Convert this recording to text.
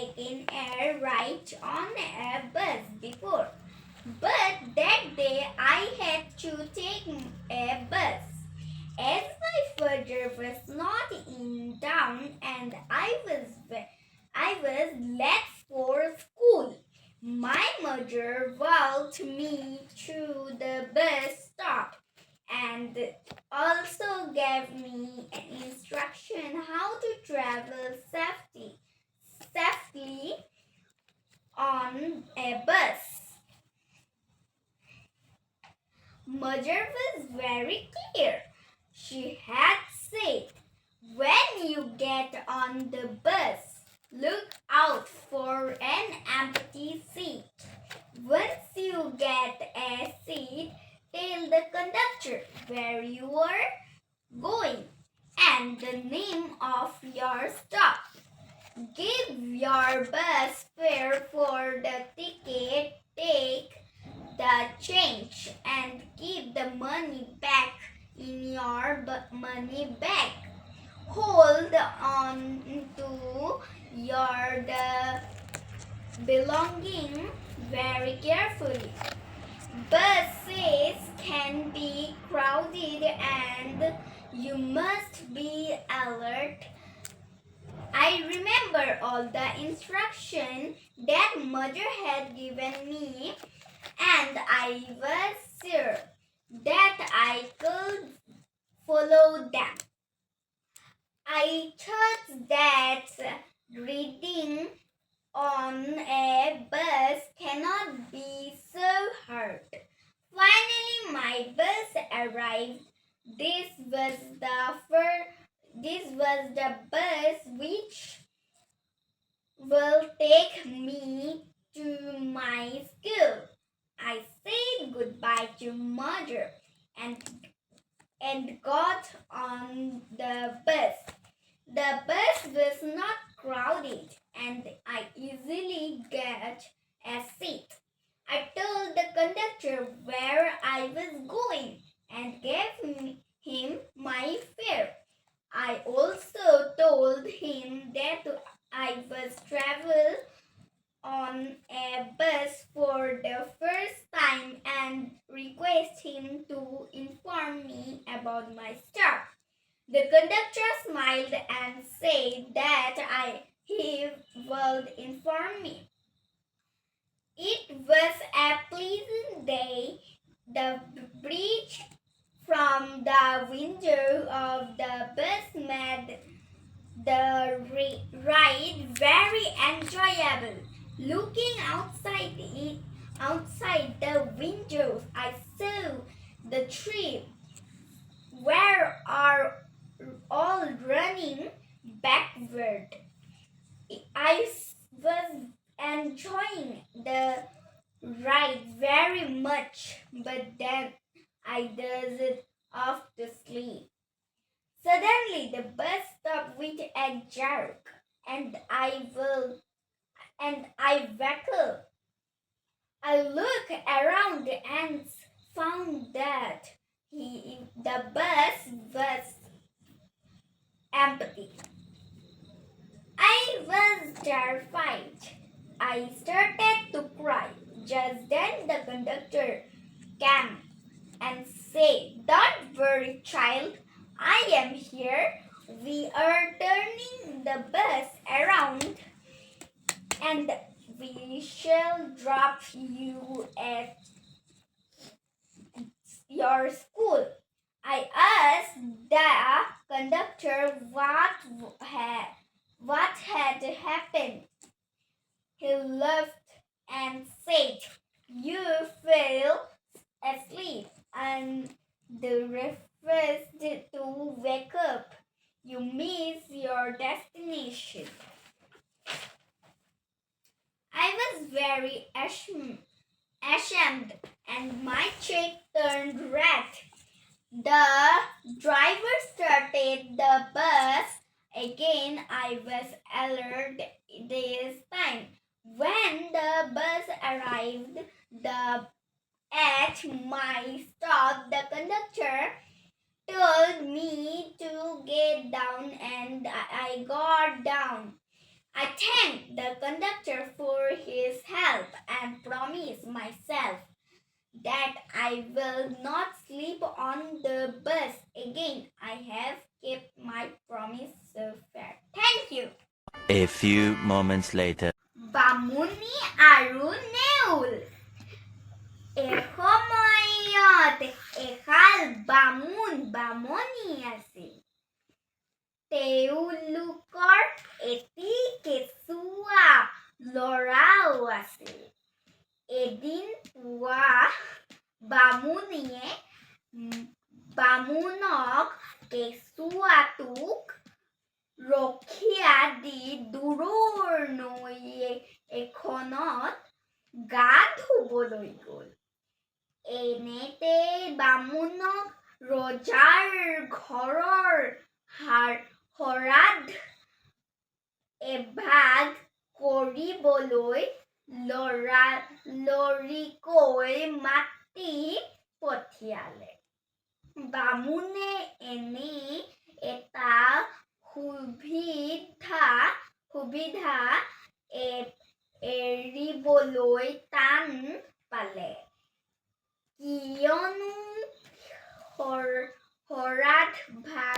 taken a ride on a bus before, but that day I had to take a bus. As my father was not in town and I was late for school, my mother walked me to the bus stop and also gave me an instruction how to travel safely on a bus. Mother was very clear. She had said, when you get on the bus, look out for an empty seat. Once you get a seat, tell the conductor where you are going and the name of your stop. Give your bus fare for the ticket, take the change and keep the money back in your money bag. Hold on to your belonging very carefully. Buses can be crowded and you must be alert. I remember all the instructions that mother had given me, and I was sure that I could follow them. I thought that reading on a bus cannot be so hard. Finally, my bus arrived. This was the bus which will take me to my school. I said goodbye to mother and got on the bus. The bus was not crowded and I easily got a seat. I told the conductor where I was going and gave him my fare. I also told him that I was travel on a bus for the first time and request him to inform me about my stop. The conductor smiled and said that he would inform me. It was a pleasant day. The breeze from the window of the bus made the ride very enjoyable. Looking outside the windows, I saw the trees where are all running backward. I was enjoying the ride very much, but then I dozed off to sleep. Suddenly, the bus stopped with a jerk, and I wackled. I looked around and found that the bus was empty. I was terrified. I started to cry. Just then the conductor came and said, "Don't worry, child. I am here. We are turning the bus around and we shall drop you at your school." I asked the conductor what had happened. He laughed and said, "You fell asleep and refused to wake up. You missed your destination." I was very ashamed and my cheek turned red. The driver started the bus again. I was alert this time. When the bus arrived at my stop, the conductor told me to get down and I got down. I thanked the conductor for his help and promised myself that I will not sleep on the bus again. I have kept my promise so far. Thank you. A few moments later. Bamuni aru neul. Eসময়ত এহাল বামুণী আছিল। তেওঁলোকৰ এটি কেঁচুৱা ল'ৰাও আছিল। এদিন পুৱা বামুণক কেঁচুৱাটোক ৰখীয়া দি দূৰৰ নৈ এখনত গা ধুবলৈ গ'ল। এনেতে বামুণক ৰজাৰ ঘৰৰ শৰাধ এভাগ কৰিবলৈ লৰালৰিকৈ মাতি পঠিয়ালে। বামুণে এনে এটা সুবিধা এৰিবলৈ টান পালে। কিয়নো শৰাধ ভাগ